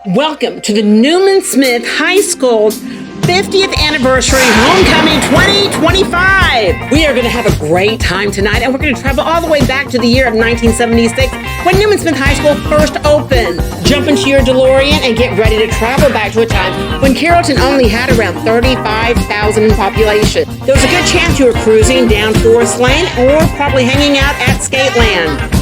Welcome to the Newman Smith High School 50th Anniversary Homecoming 2025. We are going to have a great time tonight, and we're going to travel all the way back to the year of 1976 when Newman Smith High School first opened. Jump into your DeLorean and get ready to travel back to a time when Carrollton only had around 35,000 in population. There was a good chance you were cruising down Forest Lane or probably hanging out at Skateland.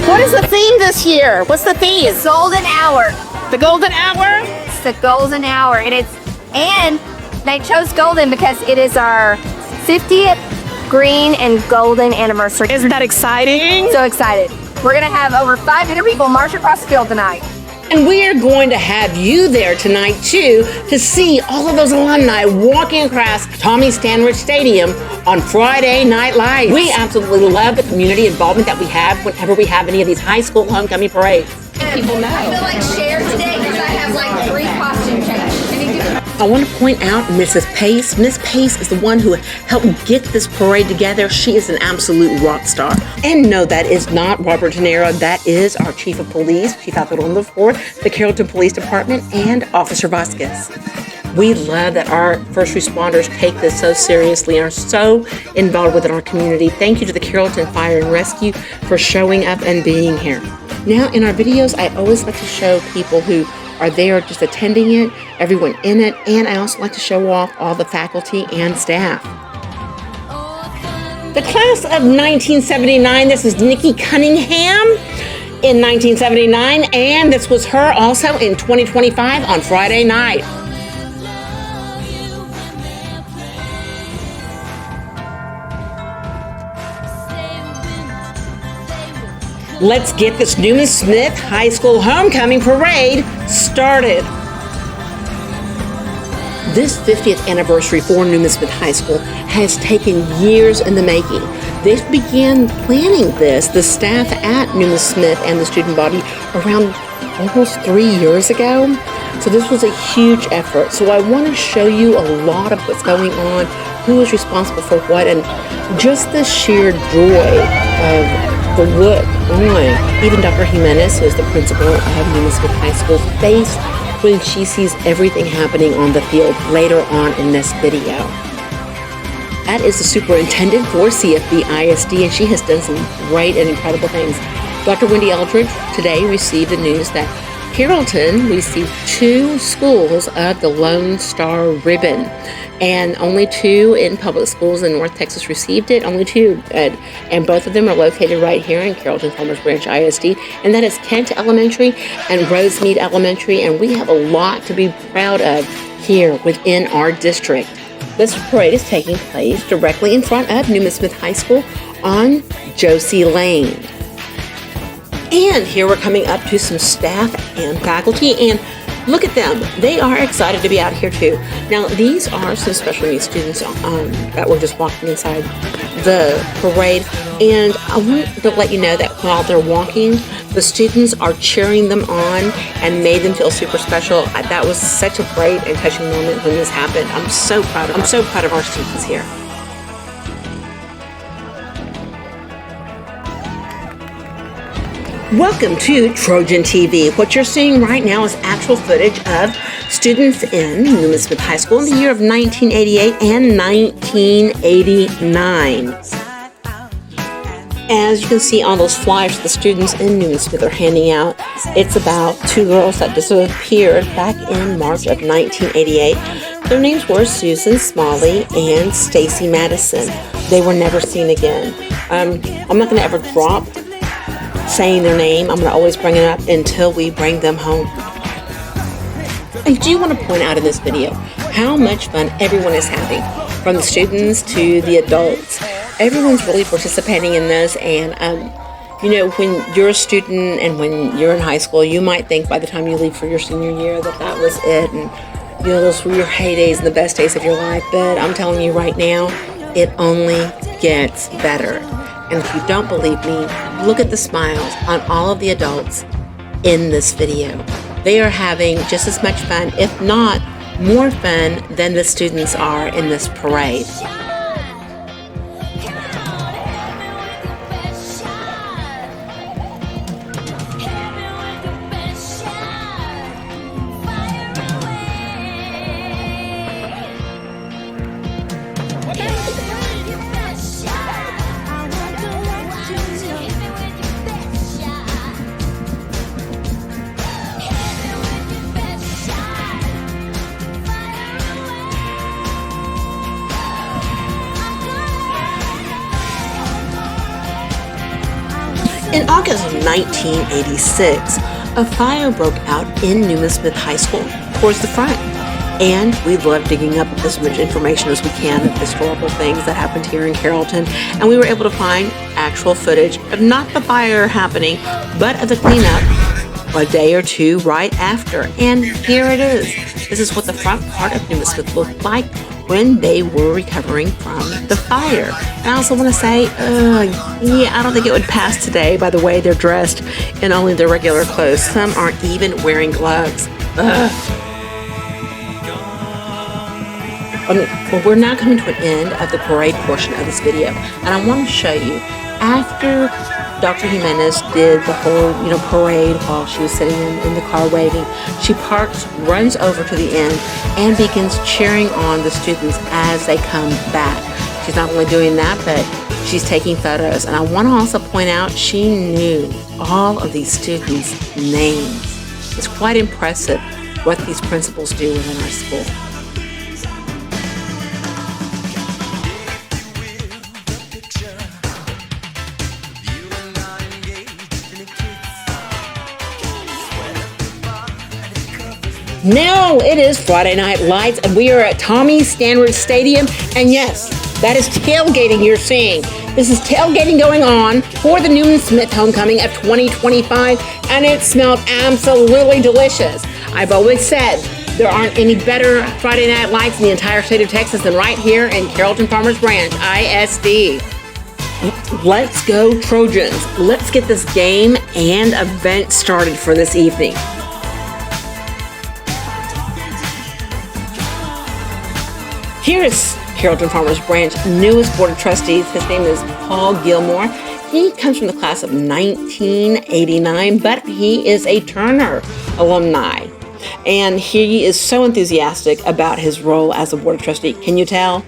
What is the theme this year? What's the theme? Golden Hour. The Golden Hour? It's the Golden Hour, and they chose golden because it is our 50th green and golden anniversary. Isn't that exciting? So excited. We're gonna have over 500 people march across the field tonight. And we are going to have you there tonight too to see all of those alumni walking across Standridge Stadium on Friday Night Lights. We absolutely love the community involvement that we have whenever we have any of these high school homecoming parades. People know. I feel like Cher today because I have like 3 costume changes. I want to point out Mrs. Pace. Miss Pace is the one who helped get this parade together. She is an absolute rock star. And no, that is not Robert De Niro. That is our Chief of Police, Chief Alfredo Ford, the Carrollton Police Department, and Officer Vasquez. We love that our first responders take this so seriously and are so involved within our community. Thank you to the Carrollton Fire and Rescue for showing up and being here. Now, in our videos, I always like to show people who are there just attending it, everyone in it, and I also like to show off all the faculty and staff. The class of 1979, this is Nikki Cunningham in 1979, and this was her also in 2025 on Friday night. Let's get this Newman Smith High School Homecoming Parade started. This 50th anniversary for Newman Smith High School has taken years in the making. They began planning this, the staff at Newman Smith and the student body, around almost 3 years ago. So this was a huge effort. So I want to show you a lot of what's going on, who is responsible for what, and just the sheer joy of the look on even Dr. Jimenez, who is the principal of Newman Smith High School's face when she sees everything happening on the field later on in this video. That is the superintendent for CFBISD, and she has done some great and incredible things. Dr. Wendy Eldridge today received the news that Carrollton received 2 schools of the Lone Star Ribbon, and only 2 in public schools in North Texas received it, only 2, and both of them are located right here in Carrollton Farmers Branch ISD, and that is Kent Elementary and Rosemead Elementary, and we have a lot to be proud of here within our district. This parade is taking place directly in front of Newman Smith High School on Josie Lane. And here we're coming up to some staff and faculty, and look at them. They are excited to be out here too. Now, these are some special needs students that were just walking inside the parade, and I want to let you know that while they're walking, the students are cheering them on and made them feel super special. That was such a great and touching moment when this happened. I'm so proud of our students here. Welcome to Trojan TV. What you're seeing right now is actual footage of students in Newman Smith High School in the year of 1988 and 1989. As you can see on those flyers the students in Newman Smith are handing out, it's about 2 girls that disappeared back in March of 1988. Their names were Susan Smalley and Stacy Madison. They were never seen again. I'm not going to ever drop saying their name. I'm going to always bring it up until we bring them home. I do want to point out in this video how much fun everyone is having, from the students to the adults. Everyone's really participating in this, and you know, when you're a student and when you're in high school, you might think by the time you leave for your senior year that was it, and you know, those were your heydays and the best days of your life. But I'm telling you right now, it only gets better. And if you don't believe me, look at the smiles on all of the adults in this video. They are having just as much fun, if not more fun, than the students are in this parade. In August of 1986, a fire broke out in Newman Smith High School towards the front. And we love digging up as much information as we can of historical things that happened here in Carrollton. And we were able to find actual footage of not the fire happening, but of the cleanup a day or two right after. And here it is. This is what the front part of Newman Smith looked like when they were recovering from the fire. And I also want to say, I don't think it would pass today by the way they're dressed in only their regular clothes. Some aren't even wearing gloves. Well, we're now coming to an end of the parade portion of this video, and I want to show you after Dr. Jimenez did the whole, parade while she was sitting in the car waving. She parks, runs over to the end, and begins cheering on the students as they come back. She's not only doing that, but she's taking photos. And I want to also point out she knew all of these students' names. It's quite impressive what these principals do within our school. Now it is Friday Night Lights, and we are at Standridge Stadium. And yes, that is tailgating you're seeing. This is tailgating going on for the Newman Smith homecoming of 2025, and it smelled absolutely delicious. I've always said there aren't any better Friday Night Lights in the entire state of Texas than right here in Carrollton Farmers Branch, ISD. Let's go Trojans. Let's get this game and event started for this evening. Here is Carrollton Farmers Branch newest Board of Trustees. His name is Paul Gilmore. He comes from the class of 1989, but he is a Turner alumni. And he is so enthusiastic about his role as a Board of Trustee. Can you tell?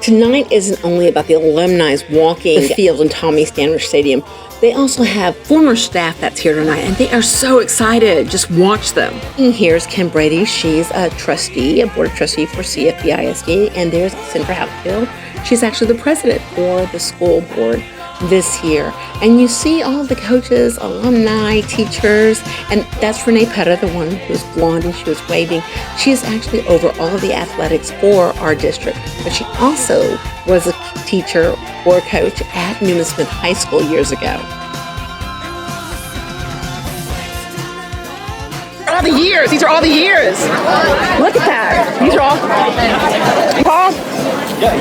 Tonight isn't only about the alumni walking the field in Standridge Stadium. They also have former staff that's here tonight, and they are so excited. Just watch them. And here's Kim Brady. She's a trustee, a board trustee for CFBISD. And there's Sandra Hatfield. She's actually the president for the school board this year. And you see all of the coaches, alumni, teachers, and that's Renee Petta, the one who's blonde and she was waving. She is actually over all of the athletics for our district, but she also was a teacher or coach at Newman Smith High School years ago. All the years. These are all the years. Look at that. These are all.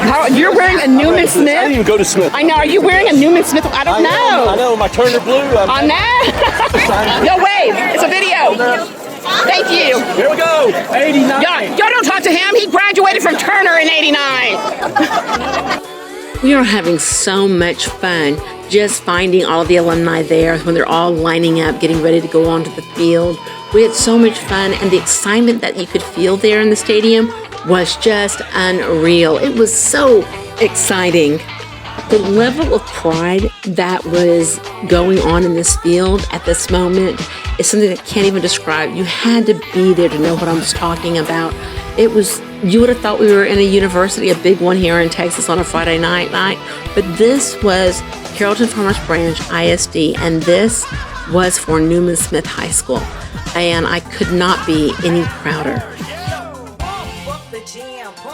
Paul, you're wearing a Newman Smith? I didn't even go to Smith. I know. Are you wearing a Newman Smith? I don't know. I know. My Turner blue. On that? No, wave. It's a video. Thank you. Here we go. 89. Y'all don't talk to him. He graduated from Turner in 89. We are having so much fun just finding all of the alumni there when they're all lining up, getting ready to go onto the field. We had so much fun, and the excitement that you could feel there in the stadium was just unreal. It was so exciting. The level of pride that was going on in this field at this moment is something that I can't even describe. You had to be there to know what I'm talking about. It was, you would have thought we were in a university, a big one here in Texas on a Friday night, but this was Carrollton Farmers Branch ISD, and this was for Newman Smith High School. And I could not be any prouder.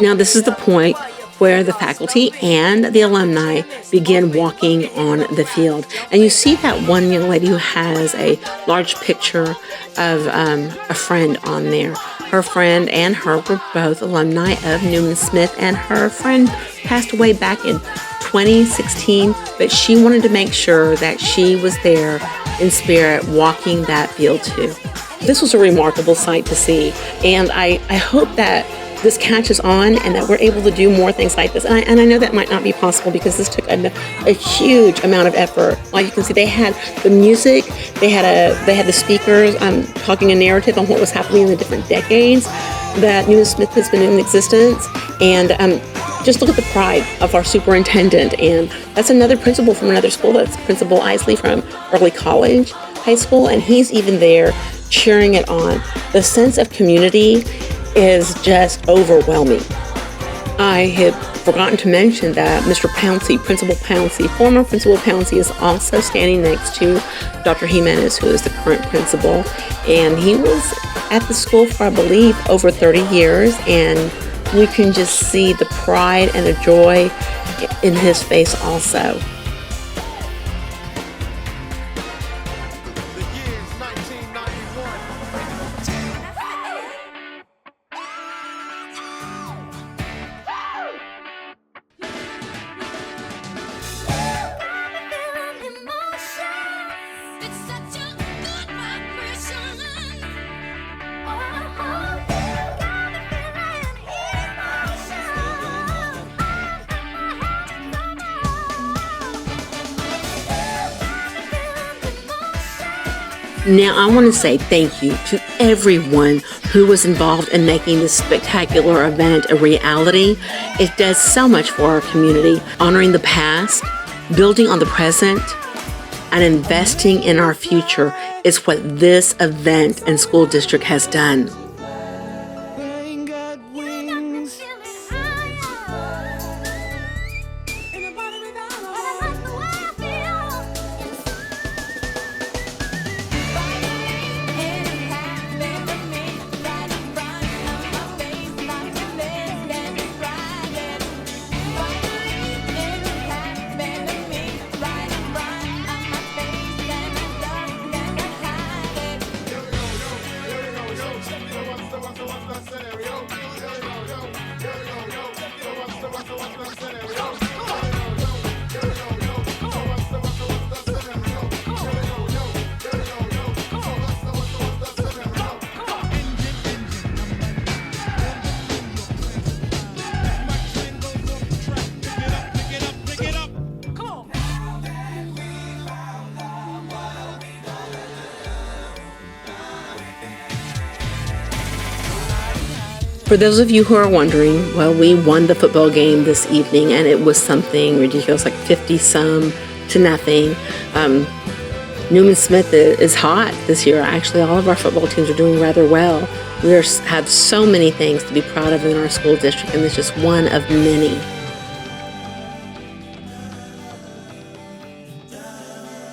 Now, this is the point where the faculty and the alumni begin walking on the field. And you see that one young lady who has a large picture of a friend on there. Her friend and her were both alumni of Newman Smith, and her friend passed away back in 2016, but she wanted to make sure that she was there in spirit walking that field too. This was a remarkable sight to see, and I hope that this catches on and that we're able to do more things like this. And I know that might not be possible because this took a huge amount of effort. Like you can see, they had the music, they had the speakers talking a narrative on what was happening in the different decades that Newman Smith has been in existence. And just look at the pride of our superintendent. And that's another principal from another school. That's Principal Isley from Early College High School, and he's even there cheering it on. The sense of community is just overwhelming. I had forgotten to mention that Mr. Pouncey, Principal Pouncey, former Principal Pouncey, is also standing next to Dr. Jimenez, who is the current principal. And he was at the school for, I believe, over 30 years. And you can just see the pride and the joy in his face also. Now, I want to say thank you to everyone who was involved in making this spectacular event a reality. It does so much for our community, honoring the past, building on the present, and investing in our future is what this event and school district has done. For those of you who are wondering, well, we won the football game this evening, and it was something ridiculous, like 50-some to nothing. Newman Smith is hot this year. Actually, all of our football teams are doing rather well. We have so many things to be proud of in our school district, and it's just one of many.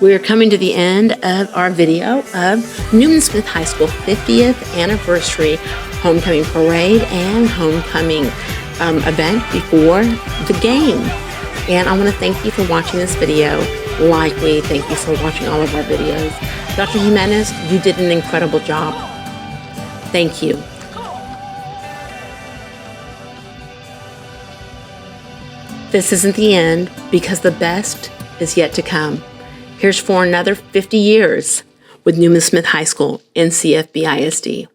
We are coming to the end of our video of Newman Smith High School 50th anniversary homecoming parade and homecoming event before the game. And I want to thank you for watching this video. Likely, thank you for watching all of our videos. Dr. Jimenez, you did an incredible job. Thank you. This isn't the end, because the best is yet to come. Here's for another 50 years with Newman Smith High School in CFBISD.